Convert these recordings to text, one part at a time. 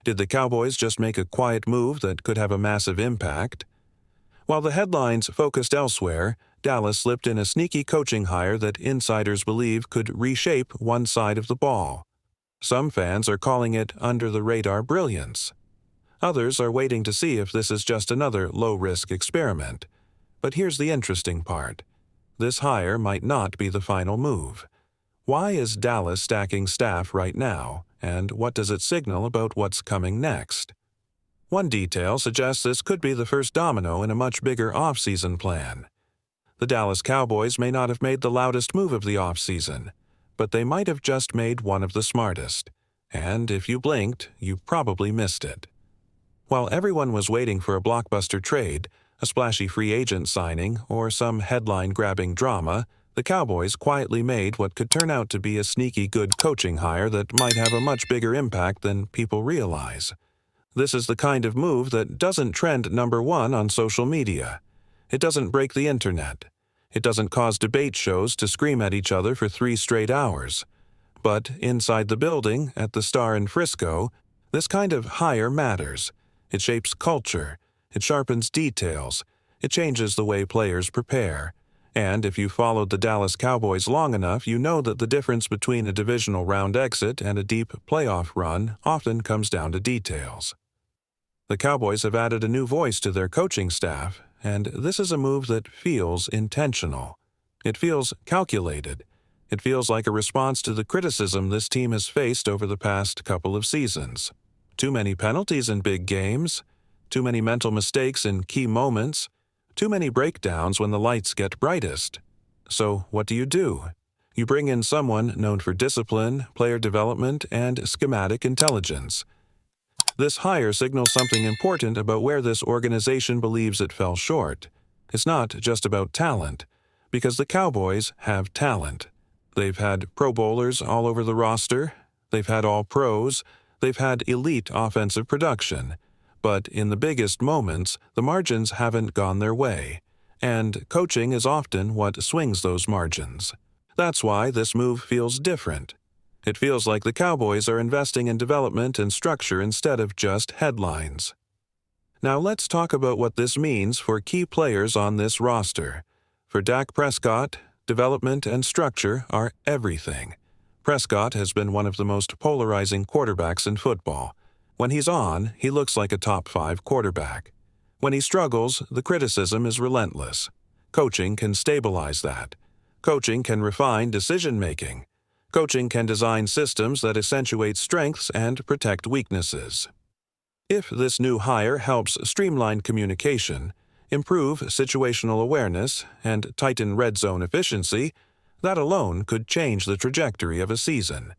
Did the Cowboys just make a quiet move that could have a massive impact? While the headlines focused elsewhere, Dallas slipped in a sneaky coaching hire that insiders believe could reshape one side of the ball. Some fans are calling it under-the-radar brilliance. Others are waiting to see if this is just another low-risk experiment. But here's the interesting part. This hire might not be the final move. Why is Dallas stacking staff right now, and what does it signal about what's coming next? One detail suggests this could be the first domino in a much bigger offseason plan. The Dallas Cowboys may not have made the loudest move of the offseason, but they might have just made one of the smartest. And if you blinked, you probably missed it. While everyone was waiting for a blockbuster trade, a splashy free agent signing, or some headline-grabbing drama, the Cowboys quietly made what could turn out to be a sneaky good coaching hire that might have a much bigger impact than people realize. This is the kind of move that doesn't trend #1 on social media. It doesn't break the internet. It doesn't cause debate shows to scream at each other for 3 straight hours. But inside the building, at the Star in Frisco, this kind of hire matters. It shapes culture. It sharpens details. It changes the way players prepare. And if you followed the Dallas Cowboys long enough, you know that the difference between a divisional round exit and a deep playoff run often comes down to details. The Cowboys have added a new voice to their coaching staff, and this is a move that feels intentional. It feels calculated. It feels like a response to the criticism this team has faced over the past couple of seasons. Too many penalties in big games, too many mental mistakes in key moments, too many breakdowns when the lights get brightest. So what do? You bring in someone known for discipline, player development, and schematic intelligence. This hire signals something important about where this organization believes it fell short. It's not just about talent, because the Cowboys have talent. They've had Pro Bowlers all over the roster, they've had All-Pros, they've had elite offensive production. But in the biggest moments, the margins haven't gone their way, and coaching is often what swings those margins. That's why this move feels different. It feels like the Cowboys are investing in development and structure instead of just headlines. Now let's talk about what this means for key players on this roster. For Dak Prescott, development and structure are everything. Prescott has been one of the most polarizing quarterbacks in football. When he's on, he looks like a top 5 quarterback. When he struggles, the criticism is relentless. Coaching can stabilize that. Coaching can refine decision-making. Coaching can design systems that accentuate strengths and protect weaknesses. If this new hire helps streamline communication, improve situational awareness, and tighten red zone efficiency, that alone could change the trajectory of a season.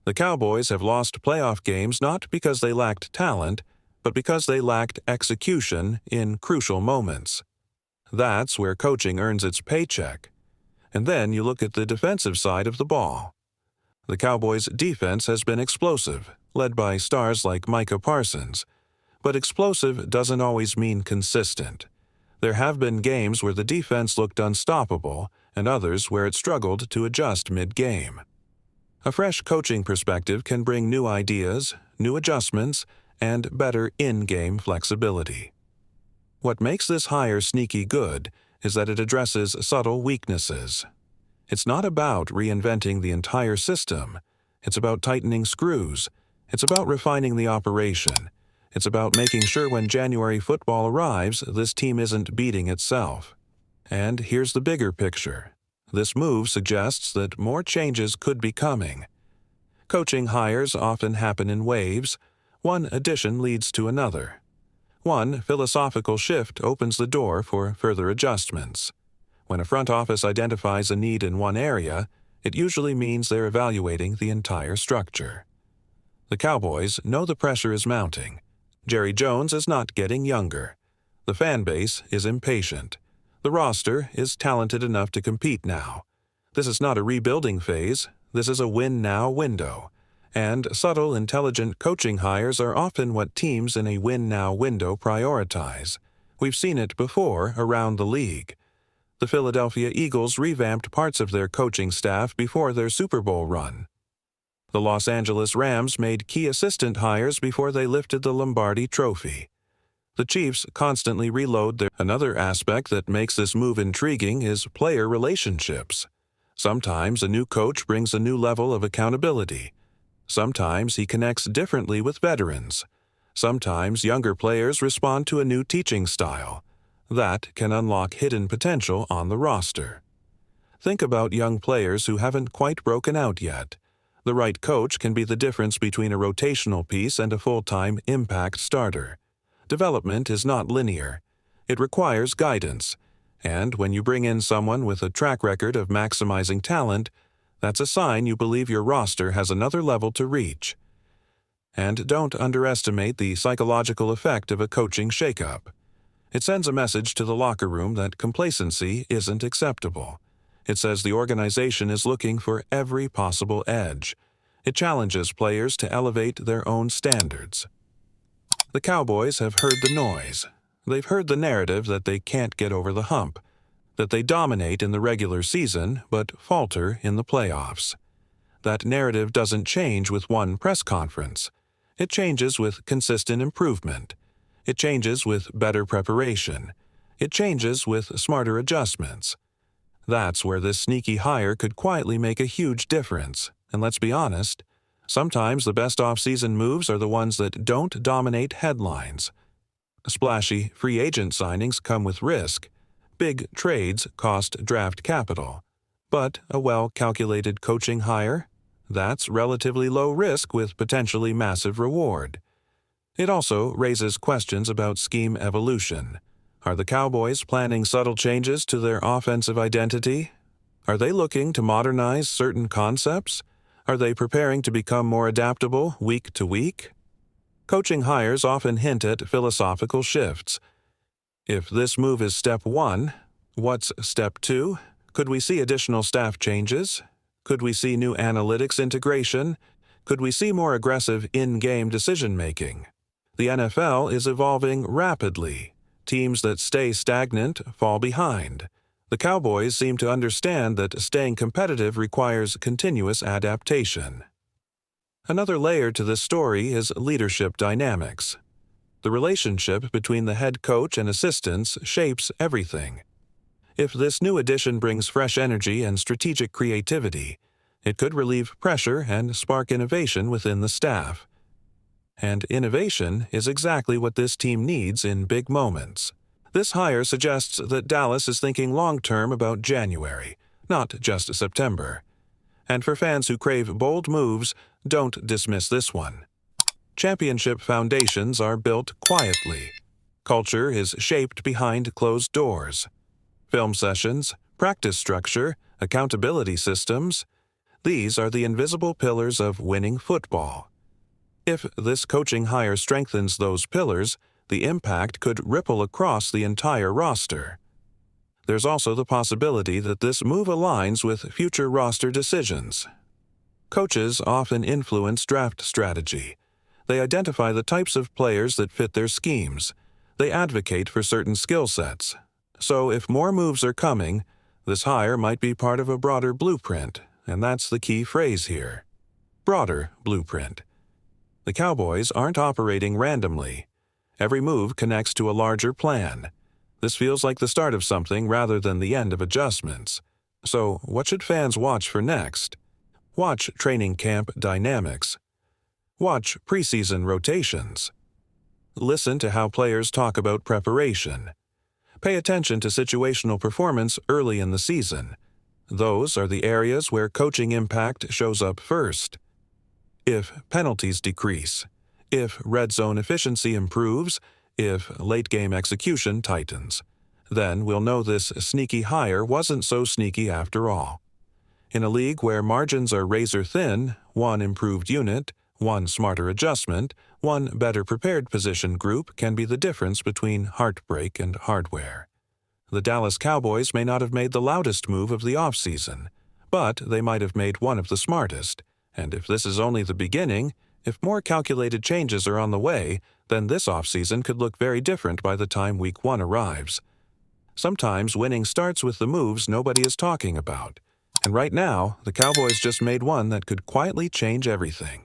The Cowboys have lost playoff games not because they lacked talent, but because they lacked execution in crucial moments. That's where coaching earns its paycheck. And then you look at the defensive side of the ball. The Cowboys' defense has been explosive, led by stars like Micah Parsons. But explosive doesn't always mean consistent. There have been games where the defense looked unstoppable, and others where it struggled to adjust mid-game. A fresh coaching perspective can bring new ideas, new adjustments, and better in-game flexibility. What makes this hire sneaky good is that it addresses subtle weaknesses. It's not about reinventing the entire system. It's about tightening screws. It's about refining the operation. It's about making sure when January football arrives, this team isn't beating itself. And here's the bigger picture. This move suggests that more changes could be coming. Coaching hires often happen in waves. One addition leads to another. One philosophical shift opens the door for further adjustments. When a front office identifies a need in one area, it usually means they're evaluating the entire structure. The Cowboys know the pressure is mounting. Jerry Jones is not getting younger. The fan base is impatient. The roster is talented enough to compete now. This is not a rebuilding phase. This is a win-now window. And subtle, intelligent coaching hires are often what teams in a win-now window prioritize. We've seen it before around the league. The Philadelphia Eagles revamped parts of their coaching staff before their Super Bowl run. The Los Angeles Rams made key assistant hires before they lifted the Lombardi Trophy. The Chiefs constantly reload their... Another aspect that makes this move intriguing is player relationships. Sometimes a new coach brings a new level of accountability. Sometimes he connects differently with veterans. Sometimes younger players respond to a new teaching style. That can unlock hidden potential on the roster. Think about young players who haven't quite broken out yet. The right coach can be the difference between a rotational piece and a full-time impact starter. Development is not linear. It requires guidance. And when you bring in someone with a track record of maximizing talent, that's a sign you believe your roster has another level to reach. And don't underestimate the psychological effect of a coaching shakeup. It sends a message to the locker room that complacency isn't acceptable. It says the organization is looking for every possible edge. It challenges players to elevate their own standards. The Cowboys have heard the noise. They've heard the narrative that they can't get over the hump, that they dominate in the regular season but falter in the playoffs. That narrative doesn't change with one press conference. It changes with consistent improvement. It changes with better preparation. It changes with smarter adjustments. That's where this sneaky hire could quietly make a huge difference. And let's be honest, sometimes the best offseason moves are the ones that don't dominate headlines. Splashy free agent signings come with risk. Big trades cost draft capital. But a well-calculated coaching hire? That's relatively low risk with potentially massive reward. It also raises questions about scheme evolution. Are the Cowboys planning subtle changes to their offensive identity? Are they looking to modernize certain concepts? Are they preparing to become more adaptable week to week? Coaching hires often hint at philosophical shifts. If this move is step 1, what's step 2? Could we see additional staff changes? Could we see new analytics integration? Could we see more aggressive in-game decision-making? The NFL is evolving rapidly. Teams that stay stagnant fall behind. The Cowboys seem to understand that staying competitive requires continuous adaptation. Another layer to this story is leadership dynamics. The relationship between the head coach and assistants shapes everything. If this new addition brings fresh energy and strategic creativity, it could relieve pressure and spark innovation within the staff. And innovation is exactly what this team needs in big moments. This hire suggests that Dallas is thinking long-term about January, not just September. And for fans who crave bold moves, don't dismiss this one. Championship foundations are built quietly. Culture is shaped behind closed doors. Film sessions, practice structure, accountability systems, these are the invisible pillars of winning football. If this coaching hire strengthens those pillars, the impact could ripple across the entire roster. There's also the possibility that this move aligns with future roster decisions. Coaches often influence draft strategy. They identify the types of players that fit their schemes. They advocate for certain skill sets. So if more moves are coming, this hire might be part of a broader blueprint, and that's the key phrase here. Broader blueprint. The Cowboys aren't operating randomly. Every move connects to a larger plan. This feels like the start of something rather than the end of adjustments. So, what should fans watch for next? Watch training camp dynamics. Watch preseason rotations. Listen to how players talk about preparation. Pay attention to situational performance early in the season. Those are the areas where coaching impact shows up first. If penalties decrease, if red zone efficiency improves, if late-game execution tightens, then we'll know this sneaky hire wasn't so sneaky after all. In a league where margins are razor-thin, one improved unit, one smarter adjustment, one better-prepared position group can be the difference between heartbreak and hardware. The Dallas Cowboys may not have made the loudest move of the offseason, but they might have made one of the smartest. And if this is only the beginning, if more calculated changes are on the way, then this offseason could look very different by the time Week 1 arrives. Sometimes winning starts with the moves nobody is talking about. And right now, the Cowboys just made one that could quietly change everything.